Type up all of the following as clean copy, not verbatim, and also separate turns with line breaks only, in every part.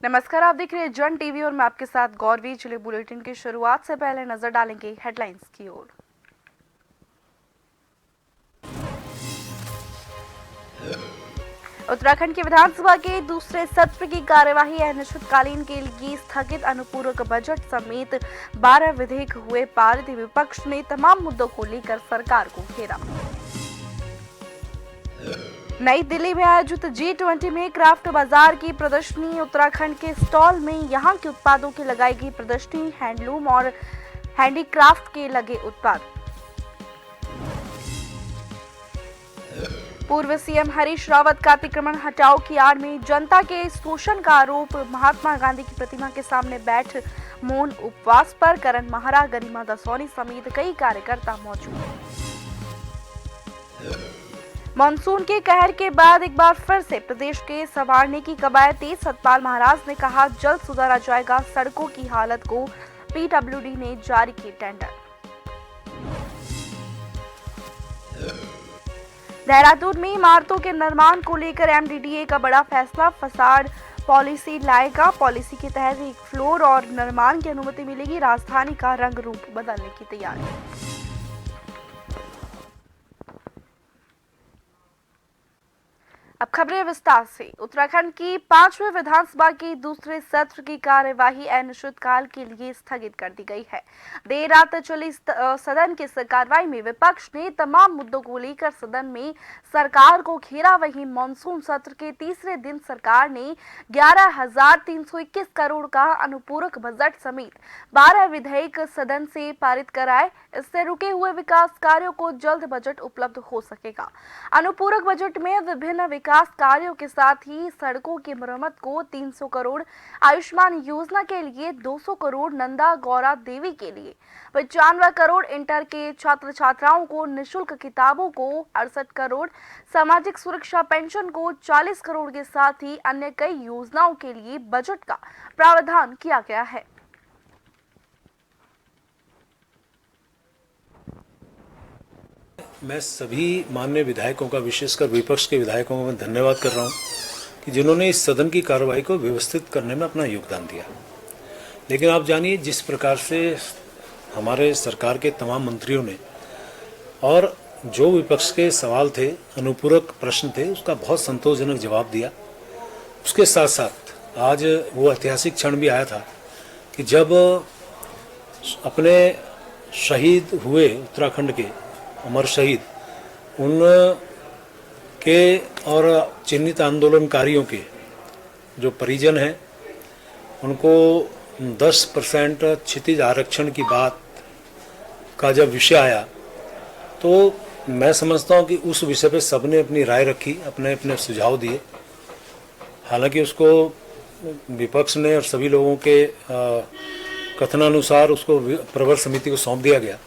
नमस्कार, आप देख रहे हैं जन टीवी और मैं आपके साथ गौरवी। चलिए बुलेटिन की शुरुआत से पहले नजर डालेंगे हेडलाइंस की ओर। उत्तराखंड की विधानसभा के दूसरे सत्र की कार्यवाही अनिश्चितकालीन के लिए स्थगित। अनुपूरक बजट समेत 12 विधेयक हुए पारित। विपक्ष ने तमाम मुद्दों को लेकर सरकार को घेरा। नई दिल्ली में आयोजित G20 में क्राफ्ट बाजार की प्रदर्शनी। उत्तराखंड के स्टॉल में यहां के उत्पादों की लगाई गई प्रदर्शनी। हैंडलूम और हैंडीक्राफ्ट के लगे उत्पाद। पूर्व सीएम हरीश रावत का अतिक्रमण हटाओ की आड़ में जनता के शोषण का आरोप। महात्मा गांधी की प्रतिमा के सामने बैठ मौन उपवास पर करण महरा, गरिमा दसौनी समेत कई कार्यकर्ता मौजूद। मानसून के कहर के बाद एक बार फिर से प्रदेश के संवारने की कवायद तेज। सतपाल महाराज ने कहा, जल्द सुधारा जाएगा सड़कों की हालत को। पीडब्ल्यूडी ने जारी की टेंडर। देहरादून में इमारतों के निर्माण को लेकर एमडीडीए का बड़ा फैसला। फसाड पॉलिसी लाएगा। पॉलिसी के तहत एक फ्लोर और निर्माण की अनुमति मिलेगी। राजधानी का रंग रूप बदलने की तैयारी। अब खबरें विस्तार से। उत्तराखंड की 5वीं विधानसभा की दूसरे सत्र की कार्यवाही अनिश्चितकाल के लिए स्थगित कर दी गई है। देर रात चली सदन की कार्रवाई में विपक्ष ने तमाम मुद्दों को लेकर सदन में सरकार को घेरा। वहीं मानसून सत्र के तीसरे दिन सरकार ने 11,321 करोड़ का अनुपूरक बजट समेत 12 विधेयक सदन से पारित कराए। इससे रुके हुए विकास कार्यों को जल्द बजट उपलब्ध हो सकेगा। अनुपूरक बजट में विभिन्न विकास कार्यों के साथ ही सड़कों की मरम्मत को 300 करोड़, आयुष्मान योजना के लिए 200 करोड़, नंदा गौरा देवी के लिए 95 करोड़, इंटर के छात्र छात्राओं को निःशुल्क किताबों को 68 करोड़, सामाजिक सुरक्षा पेंशन को 40 करोड़ के साथ ही अन्य कई योजनाओं के लिए बजट का प्रावधान किया गया है।
मैं सभी माननीय विधायकों का, विशेषकर विपक्ष के विधायकों का मैं धन्यवाद कर रहा हूं कि जिन्होंने इस सदन की कार्रवाई को व्यवस्थित करने में अपना योगदान दिया। लेकिन आप जानिए, जिस प्रकार से हमारे सरकार के तमाम मंत्रियों ने और जो विपक्ष के सवाल थे, अनुपूरक प्रश्न थे, उसका बहुत संतोषजनक जवाब दिया। उसके साथ साथ आज वो ऐतिहासिक क्षण भी आया था कि जब अपने शहीद हुए उत्तराखंड के अमर शहीद, उन के और चिन्हित आंदोलनकारियों के जो परिजन हैं, उनको 10% क्षितिज आरक्षण की बात का जब विषय आया, तो मैं समझता हूं कि उस विषय पे सबने अपनी राय रखी, अपने अपने सुझाव दिए। हालांकि उसको विपक्ष ने और सभी लोगों के कथनानुसार उसको प्रवर समिति को सौंप दिया गया।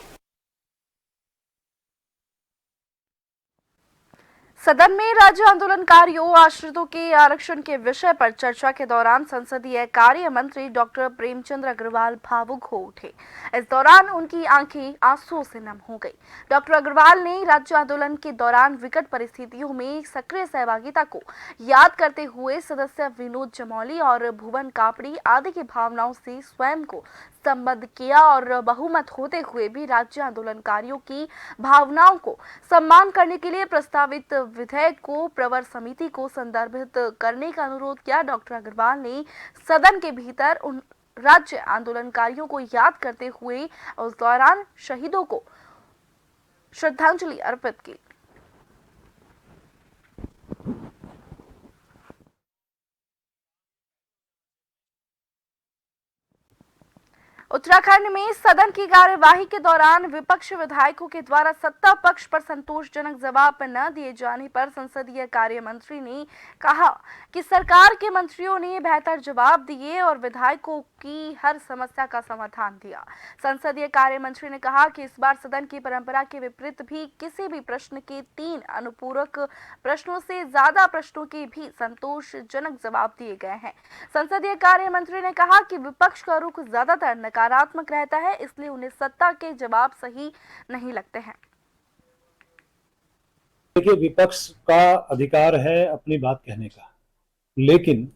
सदन में राज्य आंदोलनकारियों आश्रितों के आरक्षण के विषय पर चर्चा के दौरान संसदीय कार्य मंत्री डॉक्टर प्रेमचंद अग्रवाल भावुक हो उठे। इस दौरान उनकी आंखें आंसुओं से नम हो गई। डॉक्टर अग्रवाल ने राज्य आंदोलन के दौरान विकट परिस्थितियों में सक्रिय सहभागिता को याद करते हुए सदस्य विनोद चमोली और भुवन कापड़ी आदि की भावनाओं से स्वयं को संबद्ध किया और बहुमत होते हुए भी राज्य आंदोलनकारियों की भावनाओं को सम्मान करने के लिए प्रस्तावित विधेयक को प्रवर समिति को संदर्भित करने का अनुरोध किया। डॉक्टर अग्रवाल ने सदन के भीतर उन राज्य आंदोलनकारियों को याद करते हुए उस दौरान शहीदों को श्रद्धांजलि अर्पित की। उत्तराखंड में सदन की कार्यवाही के दौरान विपक्ष विधायकों के द्वारा सत्ता पक्ष पर संतोषजनक जवाब न दिए जाने पर संसदीय कार्य मंत्री ने कहा कि सरकार के मंत्रियों ने बेहतर जवाब दिए और विधायकों की हर समस्या का समाधान दिया। संसदीय कार्य मंत्री ने कहा कि इस बार सदन की परंपरा के विपरीत भी किसी भी प्रश्न के 3 अनुपूरक प्रश्नों से ज्यादा प्रश्नों के भी संतोषजनक जवाब दिए गए हैं। संसदीय कार्य मंत्री ने कहा कि विपक्ष का रुख ज्यादातर नकारात्मक रहता है, इसलिए उन्हें सत्ता के जवाब सही नहीं लगते हैं।
देखिए, विपक्ष का अधिकार है अपनी बात कहने का, लेकिन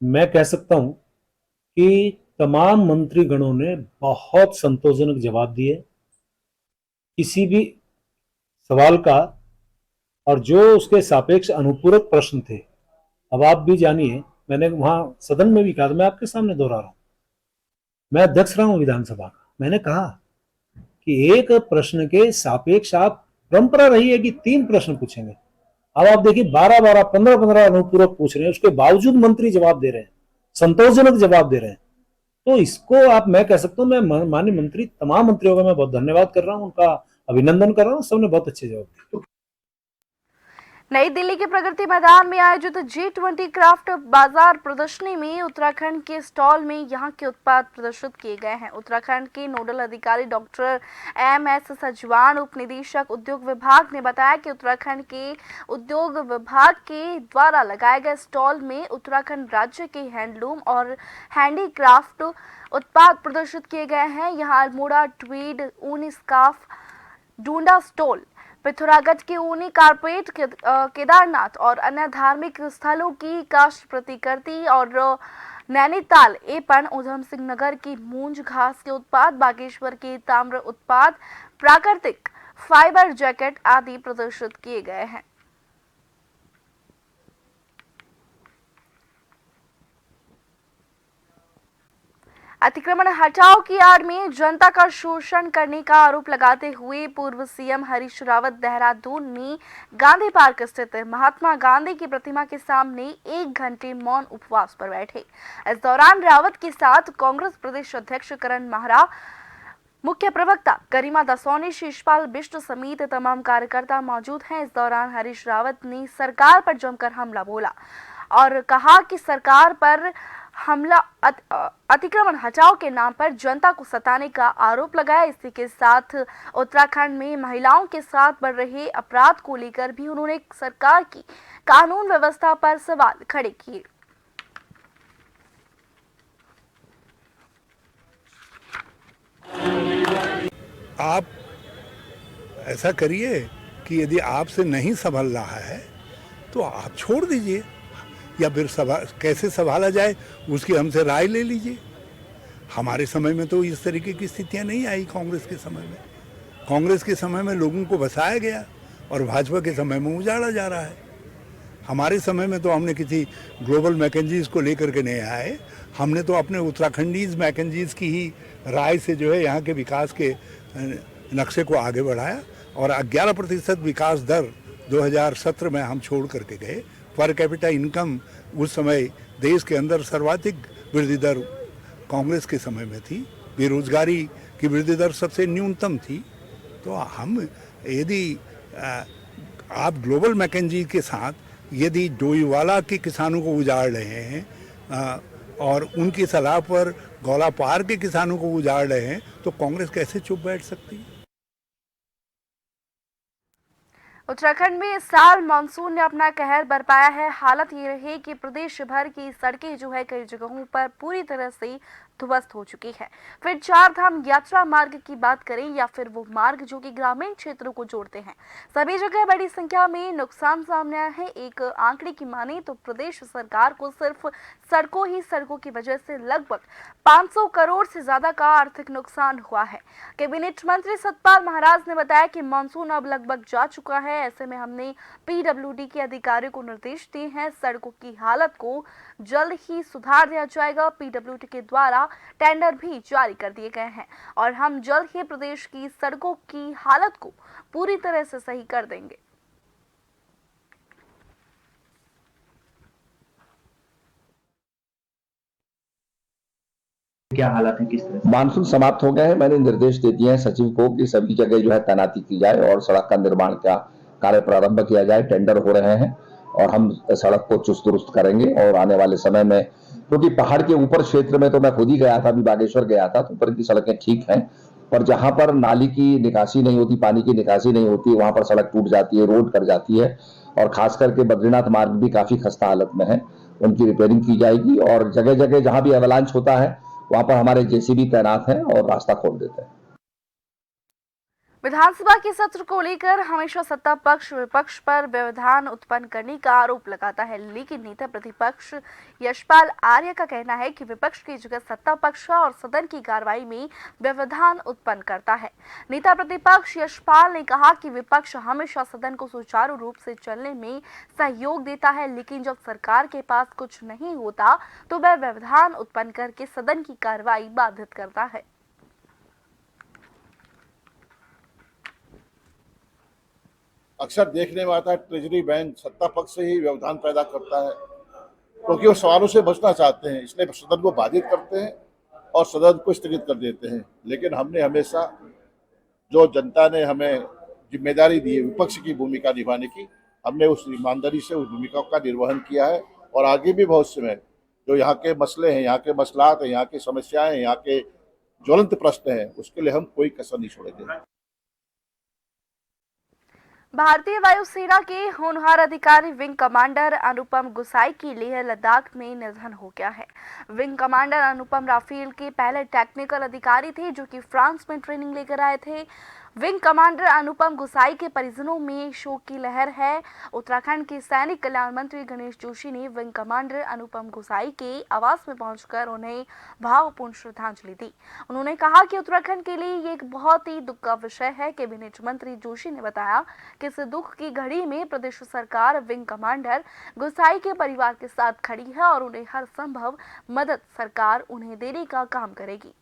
मैं कह सकता हूं कि तमाम मंत्रीगणों ने बहुत संतोषजनक जवाब दिए किसी भी सवाल का, और जो उसके सापेक्ष अनुपूरक प्रश्न थे, अब आप भी जानिए, मैंने वहां सदन में भी कहा था, मैं आपके सामने दोहरा रहा हूं, मैं अध्यक्ष रहा हूं विधानसभा का, मैंने कहा कि एक प्रश्न के सापेक्ष आप, परंपरा रही है कि 3 प्रश्न पूछेंगे, अब आप देखिए 12-12, 15-15 अनुपूरक पूछ रहे हैं, उसके बावजूद मंत्री जवाब दे रहे हैं, संतोषजनक जवाब दे रहे हैं। तो इसको आप, मैं कह सकता हूं, मैं माननीय मंत्री, तमाम मंत्रियों का मैं बहुत धन्यवाद कर रहा हूं, उनका अभिनंदन कर रहा हूं, सबने बहुत अच्छे जवाब दिए।
नई दिल्ली के प्रगति मैदान में आयोजित G20 क्राफ्ट बाजार प्रदर्शनी में उत्तराखंड के स्टॉल में यहां के उत्पाद प्रदर्शित किए गए हैं। उत्तराखंड के नोडल अधिकारी डॉक्टर MS सजवान, उप निदेशक उद्योग विभाग, ने बताया कि उत्तराखंड के उद्योग विभाग के द्वारा लगाए गए स्टॉल में उत्तराखंड राज्य के हैंडलूम और हैंडीक्राफ्ट उत्पाद प्रदर्शित किए गए हैं। यहाँ अल्मोड़ा ट्वीड, ऊनी स्कार्फ, डूंडा स्टोल, पिथौरागढ़ के ऊनी कारपेट, केदारनाथ और अन्य धार्मिक स्थलों की काष्ठ प्रतिकृति और नैनीताल एपन, उधम सिंह नगर की मूंज घास के उत्पाद, बागेश्वर के ताम्र उत्पाद, प्राकृतिक फाइबर जैकेट आदि प्रदर्शित किए गए हैं। अतिक्रमण हटाओ की आड़ में जनता का शोषण करने का आरोप लगाते हुए पूर्व सीएम हरीश रावत देहरादून में गांधी पार्क स्थित महात्मा गांधी की प्रतिमा के सामने 1 घंटे मौन उपवास पर बैठे। इस दौरान रावत के साथ कांग्रेस प्रदेश अध्यक्ष करण माहरा, मुख्य प्रवक्ता गरिमा दसौनी, शिषपाल बिष्ट समेत तमाम कार्यकर्ता मौजूद हैं। इस दौरान हरीश रावत ने सरकार पर जमकर हमला बोला और कहा कि सरकार पर हमला अतिक्रमण हटाओ के नाम पर जनता को सताने का आरोप लगाया। इसी के साथ उत्तराखंड में महिलाओं के साथ बढ़ रहे अपराध को लेकर भी उन्होंने सरकार की कानून व्यवस्था पर सवाल खड़े किए।
आप ऐसा करिए कि यदि आपसे नहीं संभल रहा है तो आप छोड़ दीजिए, या फिर कैसे संभाला जाए उसकी हमसे राय ले लीजिए। हमारे समय में तो इस तरीके की स्थितियां नहीं आई। कांग्रेस के समय में, कांग्रेस के समय में लोगों को बसाया गया और भाजपा के समय में उजाड़ा जा रहा है। हमारे समय में तो हमने किसी ग्लोबल मैकेंजीज को लेकर के नहीं आए, हमने तो अपने उत्तराखंडीज मैकेंजीज की ही राय से जो है यहाँ के विकास के नक्शे को आगे बढ़ाया और 11% विकास दर 2017 में हम छोड़ करके गए। पर कैपिटा इनकम उस समय देश के अंदर सर्वाधिक वृद्धि दर कांग्रेस के समय में थी, बेरोजगारी की वृद्धि दर सबसे न्यूनतम थी। तो हम यदि आप ग्लोबल मैकेंजी के साथ यदि डोईवाला के किसानों को उजाड़ रहे हैं और उनकी सलाह पर गौलापार के किसानों को उजाड़ रहे हैं तो कांग्रेस कैसे चुप बैठ सकती है?
उत्तराखंड में इस साल मानसून ने अपना कहर बरपाया है। हालत ये रही कि प्रदेश भर की सड़कें जो है कई जगहों पर पूरी तरह से ध्वस्त हो चुकी है। फिर 4 धाम यात्रा मार्ग की बात करें या फिर वो मार्ग जो कि ग्रामीण क्षेत्रों को जोड़ते हैं, सभी जगह बड़ी संख्या में नुकसान सामने आया है। एक आंकड़े की माने तो प्रदेश सरकार को सिर्फ सड़कों की वजह से लगभग 500 करोड़ से ज्यादा का आर्थिक नुकसान हुआ है। कैबिनेट मंत्री सतपाल महाराज ने बताया कि मानसून अब लगभग जा चुका है। ऐसे में हमने PWD के अधिकारियों को निर्देश दिए हैं, सड़कों की हालत को जल्द ही सुधार दिया जाएगा। PWD के द्वारा टेंडर भी जारी कर दिए गए हैं और हम जल्द ही प्रदेश की सड़कों की हालत को पूरी तरह से सही कर देंगे।
क्या हालात है, किस तरह से?
मानसून समाप्त हो गया है। मैंने निर्देश दे दिए हैं सचिव को कि सभी जगह जो है तैनाती की जाए और सड़क का निर्माण का कार्य प्रारंभ किया जाए। टेंडर हो रहे हैं और हम सड़क को चुस्त दुरुस्त करेंगे। और आने वाले समय में, क्योंकि पहाड़ के ऊपर क्षेत्र में तो मैं खुद ही गया था, अभी बागेश्वर गया था, तो ऊपर की सड़कें ठीक हैं, पर जहां पर नाली की निकासी नहीं होती, पानी की निकासी नहीं होती, वहां पर सड़क टूट जाती है, रोड कट जाती है। और खास करके बद्रीनाथ मार्ग भी काफी खस्ता हालत में है, उनकी रिपेयरिंग की जाएगी। और जगह जगह जहां भी एवलांच होता है वहां पर हमारे जेसीबी तैनात हैं और रास्ता खोल देते हैं।
विधानसभा के सत्र को लेकर हमेशा सत्ता पक्ष विपक्ष पर व्यवधान उत्पन्न करने का आरोप लगाता है, लेकिन नेता प्रतिपक्ष यशपाल आर्य का कहना है कि विपक्ष की जगह सत्ता पक्ष और सदन की कार्रवाई में व्यवधान उत्पन्न करता है। नेता प्रतिपक्ष यशपाल ने कहा कि विपक्ष हमेशा सदन को सुचारू रूप से चलने में सहयोग देता है, लेकिन जब सरकार के पास कुछ नहीं होता तो वह व्यवधान उत्पन्न करके सदन की कार्रवाई बाधित करता है।
अक्सर देखने में आता है ट्रेजरी बैंक सत्ता पक्ष से ही व्यवधान पैदा करता है, क्योंकि वो सवालों से बचना चाहते हैं, इसलिए सदन को बाधित करते हैं और सदन को स्थगित कर देते हैं। लेकिन हमने हमेशा, जो जनता ने हमें जिम्मेदारी दी है विपक्ष की भूमिका निभाने की, हमने उस ईमानदारी से उस भूमिका का निर्वहन किया है। और आगे भी बहुत समय जो यहाँ के मसले हैं, यहाँ के मसलात हैं, यहाँ की समस्याएं हैं, यहाँ के ज्वलंत प्रश्न हैं, उसके लिए हम कोई कसर नहीं छोड़ेंगे।
भारतीय वायुसेना के होनहार अधिकारी विंग कमांडर अनुपम गुसाई की लेह लद्दाख में निधन हो गया है। विंग कमांडर अनुपम राफेल के पहले टेक्निकल अधिकारी थे जो कि फ्रांस में ट्रेनिंग लेकर आए थे। विंग कमांडर अनुपम गुसाई के परिजनों में शोक की लहर है। उत्तराखंड के सैनिक कल्याण मंत्री गणेश जोशी ने विंग कमांडर अनुपम गुसाई के आवास में पहुंचकर उन्हें भावपूर्ण श्रद्धांजलि दी। उन्होंने कहा कि उत्तराखंड के लिए ये एक बहुत ही दुख का विषय है। कैबिनेट मंत्री जोशी ने बताया कि इस दुख की घड़ी में प्रदेश सरकार विंग कमांडर गुसाई के परिवार के साथ खड़ी है और उन्हें हर संभव मदद सरकार उन्हें देने का काम करेगी।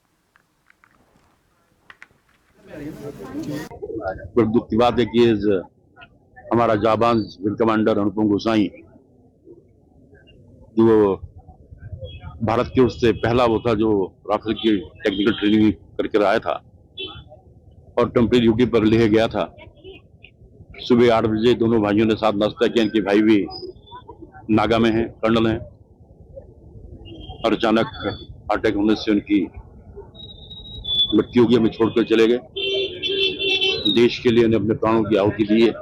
पर दुख की बात है कि हमारा जाबाज विंग कमांडर अनुपम गोसाई, जो भारत की ओर से पहला वो था जो राफेल की टेक्निकल ट्रेनिंग करके आया था और टेम्परेरी ड्यूटी पर लेके गया था। सुबह 8 बजे दोनों भाइयों ने साथ नाश्ता किया। इनके भाई भी नागा में हैं, कर्नल हैं, और अचानक अटैक होने से उनकी मृत्यु हो गई, हमें छोड़कर चले गए। देश के लिए उन्हें अपने प्राणों की आहुति दी है।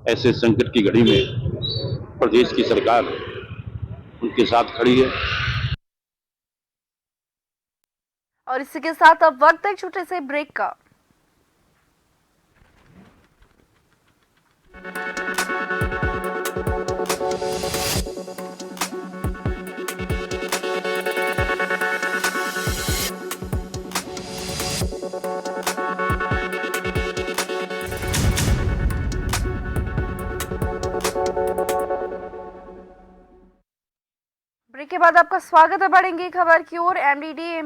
ऐसे संकट की घड़ी में प्रदेश की सरकार उनके साथ खड़ी है।
और इसी के साथ अब वक्त है छोटे से ब्रेक का। ब्रेक के बाद आपका स्वागत है। बढ़ेंगे खबर की ओर। एमडीडीए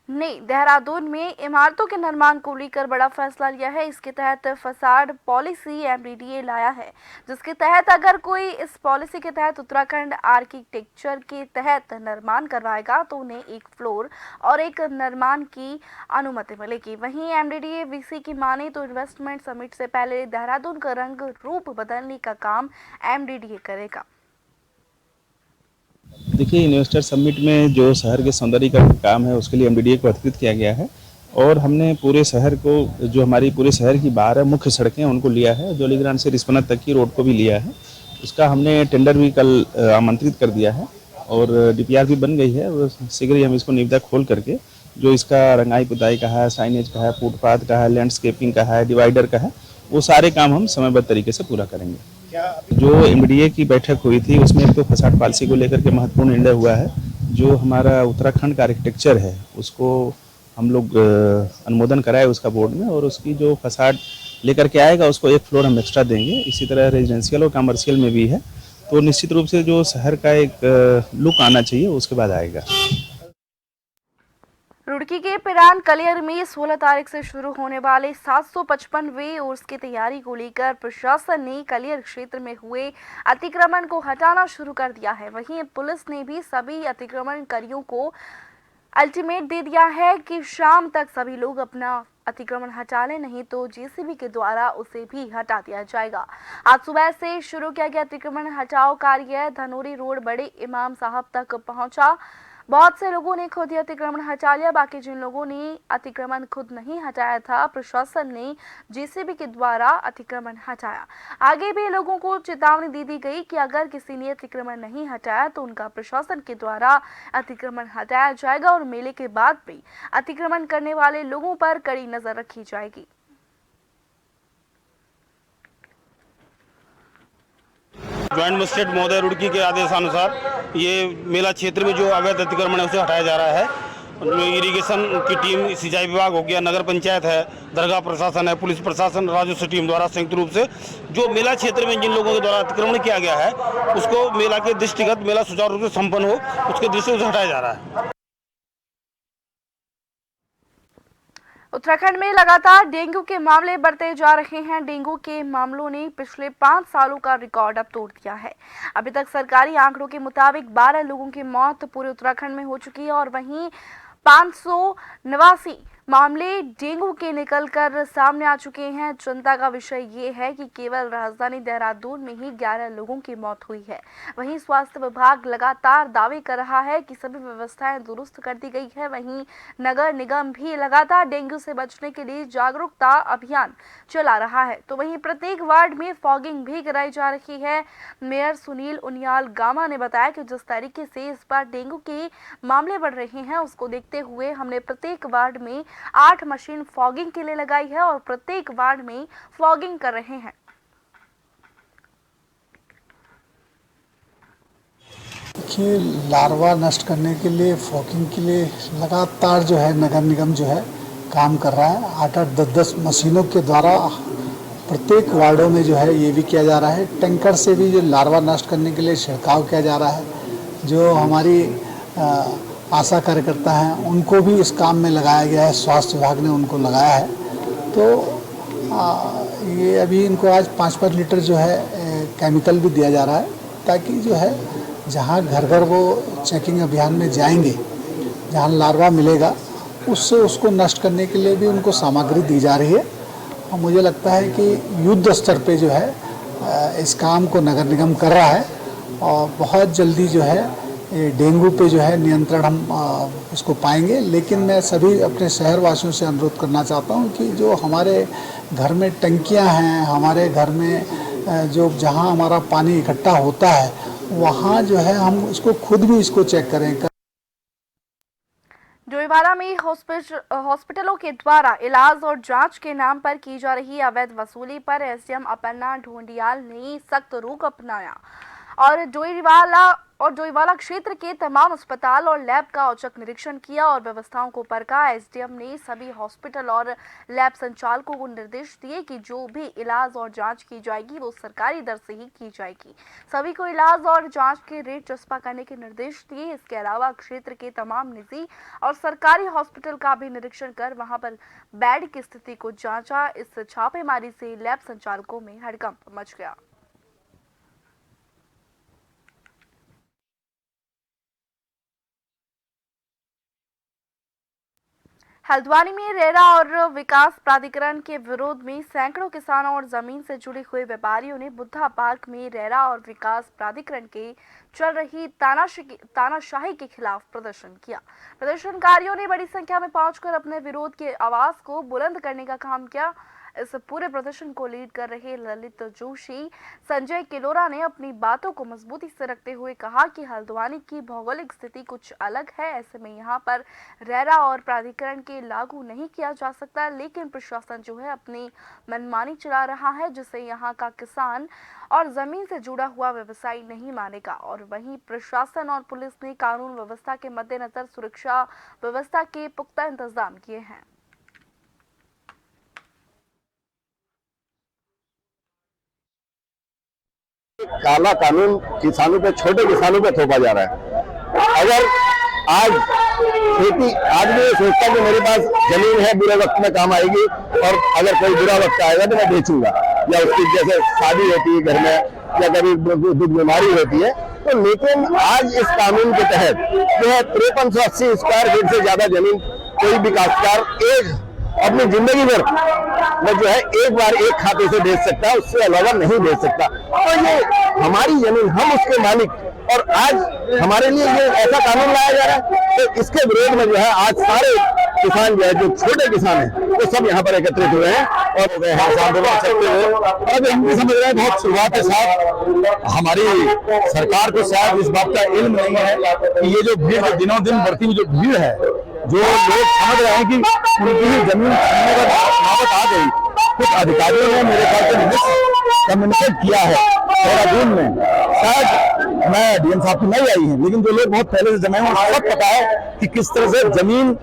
ने देहरादून में इमारतों के निर्माण को लेकर बड़ा फैसला लिया है। इसके तहत फसाड पॉलिसी एमडीडीए लाया है, जिसके तहत अगर कोई इस पॉलिसी के तहत उत्तराखंड आर्किटेक्चर के तहत निर्माण करवाएगा तो उन्हें एक फ्लोर और एक निर्माण की अनुमति मिलेगी। वहीं एमडीडीए वीसी की माने तो इन्वेस्टमेंट समिट से पहले देहरादून का रंग रूप बदलने का काम एमडीडीए करेगा।
देखिए, इन्वेस्टर समिट में जो शहर के सौंदर्यीकरण का काम है उसके लिए एमडीडीए को अधिकृत किया गया है और हमने पूरे शहर को, जो हमारी पूरे शहर की 12 मुख्य सड़कें उनको लिया है, जोलीग्रांट से रिस्पना तक की रोड को भी लिया है। उसका हमने टेंडर भी कल आमंत्रित कर दिया है और डीपीआर भी बन गई है और शीघ्र ही हम इसको निविदा खोल करके जो इसका रंगाई पुताई का है, साइनेज का है, फुटपाथ का है, लैंडस्केपिंग का है, डिवाइडर का है, वो सारे काम हम समयबद्ध तरीके से पूरा करेंगे। जो एमडीडीए की बैठक हुई थी उसमें एक तो फसाड पॉलिसी को लेकर के महत्वपूर्ण निर्णय हुआ है। जो हमारा उत्तराखंड का आर्किटेक्चर है उसको हम लोग अनुमोदन कराए उसका बोर्ड में, और उसकी जो फसाड लेकर के आएगा उसको एक फ्लोर हम एक्स्ट्रा देंगे। इसी तरह रेजिडेंशियल और कमर्शियल में भी है, तो निश्चित रूप से जो शहर का एक लुक आना चाहिए उसके बाद आएगा।
रुड़की के पिरान कलियर में 16 तारीख से शुरू होने वाले 755वें उर्स की तैयारी को लेकर प्रशासन ने कलियर क्षेत्र में हुए अतिक्रमण को हटाना शुरू कर दिया है। वहीं पुलिस ने भी सभी अतिक्रमणकारियों को अल्टीमेट दे दिया है कि शाम तक सभी लोग अपना अतिक्रमण हटा लें, नहीं तो जेसीबी के द्वारा उसे भी हटा दिया जाएगा। आज सुबह से शुरू किया गया अतिक्रमण हटाओ कार्य धनोरी रोड बड़े इमाम साहब तक पहुंचा। बहुत से लोगों ने खुद ही अतिक्रमण हटा लिया, बाकी जिन लोगों ने अतिक्रमण खुद नहीं हटाया था, प्रशासन ने जेसीबी के द्वारा अतिक्रमण हटाया। आगे भी लोगों को चेतावनी दी गई कि अगर किसी ने अतिक्रमण नहीं हटाया तो उनका प्रशासन के द्वारा अतिक्रमण हटाया जाएगा और मेले के बाद भी अतिक्रमण करने वाले लोगों पर कड़ी नजर रखी जाएगी।
ज्वाइंट मजिस्ट्रेट महोदय रुड़की के आदेशानुसार ये मेला क्षेत्र में जो अवैध अतिक्रमण है उसे हटाया जा रहा है। इरिगेशन की टीम, सिंचाई विभाग हो गया, नगर पंचायत है, दरगाह प्रशासन है, पुलिस प्रशासन, राजस्व टीम द्वारा संयुक्त रूप से जो मेला क्षेत्र में जिन लोगों के द्वारा अतिक्रमण किया गया है उसको मेला के दृष्टिगत मेला सुचारू रूप से संपन्न हो उसके दृष्टि से हटाया जा रहा है।
उत्तराखंड में लगातार डेंगू के मामले बढ़ते जा रहे हैं। डेंगू के मामलों ने पिछले 5 सालों का रिकॉर्ड अब तोड़ दिया है। अभी तक सरकारी आंकड़ों के मुताबिक 12 लोगों की मौत पूरे उत्तराखंड में हो चुकी है और वहीं 589 मामले डेंगू के निकलकर सामने आ चुके हैं। चिंता का विषय ये है कि केवल राजधानी देहरादून में ही 11 लोगों की मौत हुई है। वहीं स्वास्थ्य विभाग लगातार दावे कर रहा है कि सभी व्यवस्थाएं दुरुस्त कर दी गई है। वहीं नगर निगम भी लगातार डेंगू से बचने के लिए जागरूकता अभियान चला रहा है। तो वहीं प्रत्येक वार्ड में फॉगिंग भी कराई जा रही है। मेयर सुनील उनियाल गामा ने बताया कि जिस तरीके से इस बार डेंगू के मामले बढ़ रहे हैं उसको देखते हुए हमने प्रत्येक वार्ड में 8 मशीन फॉगिंग के लिए लगाई है और प्रत्येक वार्ड में फॉगिंग कर रहे हैं।
देखिए, लार्वा नष्ट करने के लिए, फॉगिंग के लिए लगातार जो है नगर निगम जो है काम कर रहा है। 8-8, 10-10 मशीनों के द्वारा प्रत्येक वार्डों में जो है ये भी किया जा रहा है। टैंकर से भी जो लार्वा नष्ट करने के लिए छिड़काव किया जा रहा है। जो हमारी आशा कार्यकर्ता हैं उनको भी इस काम में लगाया गया है, स्वास्थ्य विभाग ने उनको लगाया है। तो ये अभी इनको आज 5-5 लीटर जो है केमिकल भी दिया जा रहा है ताकि जो है जहाँ घर घर वो चेकिंग अभियान में जाएंगे, जहाँ लार्वा मिलेगा उससे उसको नष्ट करने के लिए भी उनको सामग्री दी जा रही है। और मुझे लगता है कि युद्ध स्तर पे जो है इस काम को नगर निगम कर रहा है और बहुत जल्दी जो है डेंगू पे जो है नियंत्रण हम उसको पाएंगे। लेकिन मैं सभी अपने शहर वासियों से अनुरोध करना चाहता हूँ कि जो हमारे घर में टंकियाँ हैं, हमारे घर में जो जहाँ हमारा पानी इकट्ठा होता है वहाँ जो है हम उसको खुद भी इसको चेक करें।
डोईवाला में हॉस्पिटलों के द्वारा इलाज और जांच के नाम पर की जा रही अवैध वसूली पर एसडीएम अपर्णा ढोंडियाल ने सख्त रुख अपनाया और डोईवाला क्षेत्र के तमाम अस्पताल और लैब का औचक निरीक्षण किया और व्यवस्थाओं को परखा। एसडीएम ने सभी हॉस्पिटल और लैब संचालकों को निर्देश दिए कि जो भी इलाज और जांच की जाएगी वो सरकारी दर से ही की जाएगी। सभी को इलाज और जांच के रेट चस्पा करने के निर्देश दिए। इसके अलावा क्षेत्र के तमाम निजी और सरकारी हॉस्पिटल का भी निरीक्षण कर वहां पर बेड की स्थिति को जांचा। इस छापेमारी से लैब संचालकों में हड़कंप मच गया। हल्द्वानी में रेरा और विकास प्राधिकरण के विरोध में सैकड़ों किसानों और जमीन से जुड़े हुए व्यापारियों ने बुद्धा पार्क में रेरा और विकास प्राधिकरण के चल रही तानाशाही के खिलाफ प्रदर्शन किया। प्रदर्शनकारियों ने बड़ी संख्या में पहुंचकर अपने विरोध की आवाज को बुलंद करने का काम किया। इस पूरे प्रदर्शन को लीड कर रहे ललित जोशी, संजय किलोरा ने अपनी बातों को मजबूती से रखते हुए कहा कि हल्द्वानी की भौगोलिक स्थिति कुछ अलग है। ऐसे में यहाँ पर रेरा और प्राधिकरण के लागू नहीं किया जा सकता, लेकिन प्रशासन जो है अपनी मनमानी चला रहा है जिसे यहाँ का किसान और जमीन से जुड़ा हुआ व्यवसायी नहीं मानेगा। और वहीं प्रशासन और पुलिस ने कानून व्यवस्था के मद्देनजर सुरक्षा व्यवस्था के पुख्ता इंतजाम किए हैं।
काला कानून किसानों पे, छोटे किसानों पे थोपा जा रहा है। अगर आज खेती, आज मैं सोचता कि मेरे पास जमीन है, बुरे वक्त में काम आएगी और अगर कोई बुरा वक्त आएगा तो मैं बेचूंगा, या उसकी जैसे शादी होती है घर में या कभी दुख बीमारी होती है तो। लेकिन आज इस कानून के तहत जो है 5380 स्क्वायर फीट से ज्यादा जमीन कोई भी काश्तकार एक अपनी जिंदगी भर मैं जो है एक बार एक खाते से भेज सकता है, उससे अलावा नहीं भेज सकता। तो ये हमारी जमीन, हम उसके मालिक, और आज हमारे लिए ये ऐसा कानून लाया जा रहा है, तो इसके विरोध में जो है आज सारे किसान जो है, जो छोटे किसान हैं, वो सब यहाँ पर एकत्रित हुए हैं और हो गए हैं आंदोलन करते हुए। अब हम भी समझ रहे हैं बहुत शुरुआत के साथ हमारी सरकार को शायद इस बात का इल्म नहीं है कि ये जो भीड़ दिनों दिन बढ़ती हुई जो भीड़ है, जो लोग समझ रहे हैं कि उनकी ही जमीन छीनने का नौबत आ गई। कुछ अधिकारियों ने मेरे ख्याल से कम्युनिकेट किया है देहरादून में, शायद मैं डीएम साहब की नहीं आई है, लेकिन जो लोग बहुत पहले से जमे हैं उनको सब पता है कि किस तरह से जमीन,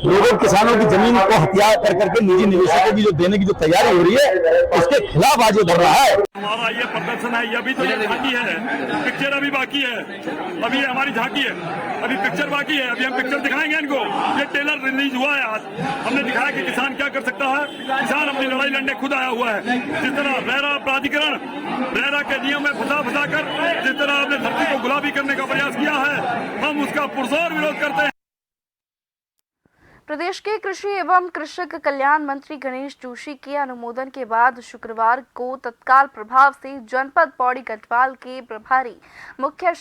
लोगों किसानों की जमीन को हथियार कर करके निजी निवेशकों की जो देने की जो तैयारी हो रही है, उसके खिलाफ आज ये बढ़ रहा है।
हमारा ये प्रदर्शन है, ये अभी तो झांकी है, पिक्चर अभी बाकी है, अभी हमारी झांकी है, अभी पिक्चर बाकी है, अभी हम पिक्चर दिखाएंगे इनको। ये ट्रेलर रिलीज हुआ है आज, हमने दिखाया कि किसान क्या कर सकता है। किसान अपनी लड़ाई लड़ने खुद आया हुआ है। जिस तरह रेरा प्राधिकरण रेरा के नियम में फंसा कर जिस तरह अपने धरती को गुलाबी करने का प्रयास किया है, हम उसका पुरजोर विरोध करते हैं।
प्रदेश के कृषि एवं कृषक कल्याण मंत्री गणेश जोशी के अनुमोदन के बाद शुक्रवार को तत्काल प्रभाव से जनपद पौड़ी गढ़वाल के प्रभारी मुख्य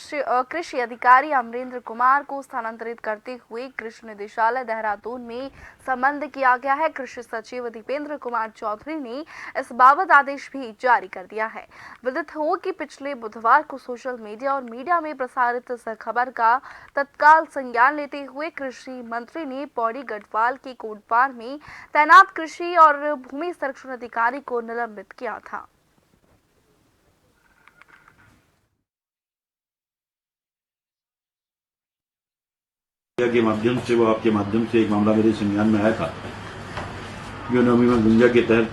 कृषि अधिकारी अमरेंद्र कुमार को स्थानांतरित करते हुए कृषि निदेशालय देहरादून में संबंध किया गया है। कृषि सचिव दीपेंद्र कुमार चौधरी ने इस बाबत आदेश भी जारी कर दिया है। विदित हो कि पिछले बुधवार को सोशल मीडिया और मीडिया में प्रसारित इस खबर का तत्काल संज्ञान लेते हुए कृषि मंत्री ने पौड़ी गढ़वाल के कोटपार में तैनात कृषि और भूमि संरक्षण अधिकारी को निलंबित किया था।
के माध्यम से, वो आपके माध्यम से एक मामला मेरे संज्ञान में आया था, जो नवमी में गुंजा के तहत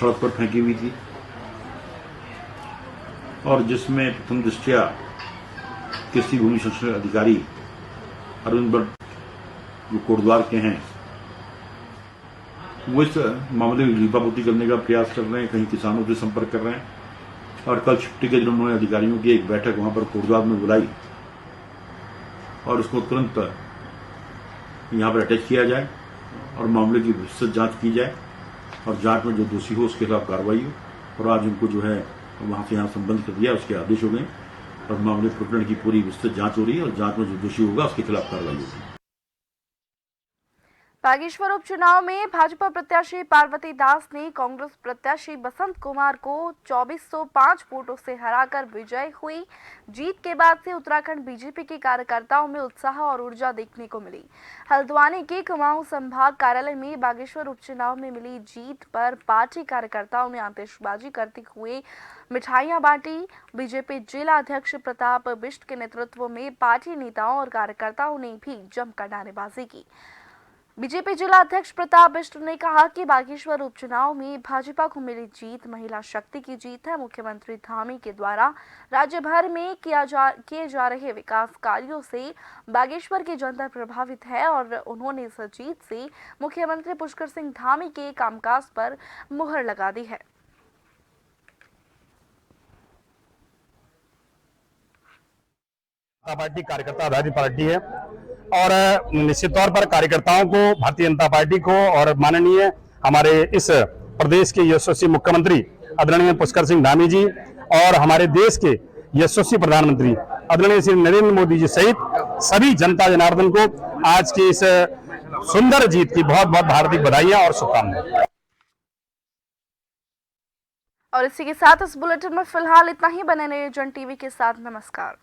सड़क पर फेंकी हुई थी और जिसमें प्रथम दृष्टया कृषि भूमि संरक्षण अधिकारी अरविंद भट्ट जो कोटद्वार के हैं, वो इस मामले में लीपापोती करने का प्रयास कर रहे हैं, कहीं किसानों से संपर्क कर रहे हैं। और कल छुट्टी के दिन उन्होंने अधिकारियों की एक बैठक वहां पर कोटद्वार में बुलाई और उसको तुरंत यहाँ पर अटैच किया जाए और मामले की विस्तृत जांच की जाए और जांच में जो दोषी हो उसके खिलाफ कार्रवाई हो। और आज उनको जो है वहां से यहाँ संबंध कर दिया, उसके आदेश हो गए और मामले प्रकरण की पूरी विस्तृत जांच हो रही है और जांच में जो दोषी होगा उसके खिलाफ कार्रवाई होगी।
बागेश्वर उपचुनाव में भाजपा प्रत्याशी पार्वती दास ने कांग्रेस प्रत्याशी बसंत कुमार को 2405 वोटों से हराकर विजयी हुई। जीत के बाद से उत्तराखंड बीजेपी के कार्यकर्ताओं में उत्साह और ऊर्जा देखने को मिली। हल्द्वानी के कुमाऊं संभाग कार्यालय में बागेश्वर उपचुनाव में मिली जीत पर पार्टी कार्यकर्ताओं ने आतिशबाजी करते हुए मिठाइयां बांटी। बीजेपी जिला अध्यक्ष प्रताप बिष्ट के नेतृत्व में पार्टी नेताओं और कार्यकर्ताओं ने भी जमकर नारेबाजी की। बीजेपी जिला अध्यक्ष प्रताप बिष्ट ने कहा कि बागेश्वर उपचुनाव में भाजपा को मिली जीत महिला शक्ति की जीत है। मुख्यमंत्री धामी के द्वारा राज्य भर में किए जा रहे विकास कार्यों से बागेश्वर की जनता प्रभावित है और उन्होंने इस जीत से मुख्यमंत्री पुष्कर सिंह धामी के कामकाज पर मुहर लगा दी है।
पार्टी कार्यकर्ता आधारित पार्टी है और निश्चित तौर पर कार्यकर्ताओं को, भारतीय जनता पार्टी को और माननीय हमारे इस प्रदेश के यशस्वी मुख्यमंत्री आदरणीय पुष्कर सिंह धामी जी और हमारे देश के यशस्वी प्रधानमंत्री आदरणीय श्री नरेंद्र मोदी जी सहित सभी जनता जनार्दन को आज की इस सुंदर जीत की बहुत बहुत हार्दिक बधाइयां और शुभकामनाएं।
और इसी के साथ इस बुलेटिन में फिलहाल इतना ही। बने रहिए जन टीवी के साथ। नमस्कार।